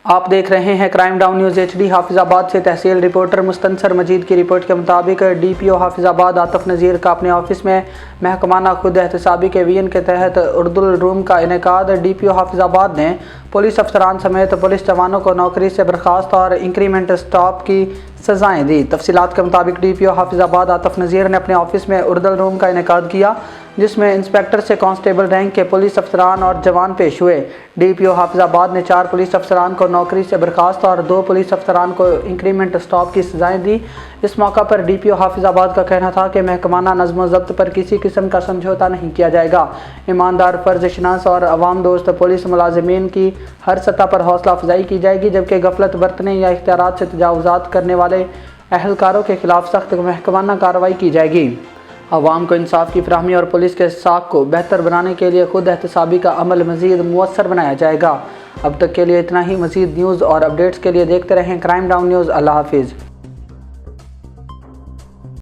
آپ دیکھ رہے ہیں کرائم ڈاؤن نیوز HD۔ حافظ آباد سے تحصیل رپورٹر مستنصر مجید کی رپورٹ کے مطابق DPO حافظ آباد عاطف نذیر کا اپنے آفس میں محکمانہ خود احتسابی کے وین کے تحت اردو روم کا انعقاد۔ DPO حافظ آباد نے پولیس افسران سمیت پولیس جوانوں کو نوکری سے برخاست اور انکریمنٹ اسٹاپ کی سزائیں دی۔ تفصیلات کے مطابق DPO حافظ آباد عاطف نذیر نے اپنے آفس میں اردو روم کا انعقاد کیا، جس میں انسپکٹر سے کانسٹیبل رینک کے پولیس افسران اور جوان پیش ہوئے۔ DPO حافظ آباد نے 4 پولیس افسران کو نوکری سے برخاست اور 2 پولیس افسران کو انکریمنٹ اسٹاپ کی سزائیں دی۔ اس موقع پر DPO حافظ آباد کا کہنا تھا کہ محکمانہ نظم و ضبط پر کسی قسم کا سمجھوتہ نہیں کیا جائے گا۔ ایماندار، فرض شناس اور عوام دوست پولیس ملازمین کی ہر سطح پر حوصلہ افزائی کی جائے گی، جبکہ غفلت برتنے یا اختیارات سے تجاوزات کرنے والے اہلکاروں کے خلاف سخت محکمانہ کارروائی کی جائے گی۔ عوام کو انصاف کی فراہمی اور پولیس کے ساکھ کو بہتر بنانے کے لیے خود احتسابی کا عمل مزید مؤثر بنایا جائے گا۔ اب تک کے لیے اتنا ہی۔ مزید نیوز اور اپڈیٹس کے لیے دیکھتے رہیں کرائم ڈاؤن نیوز۔ اللہ حافظ۔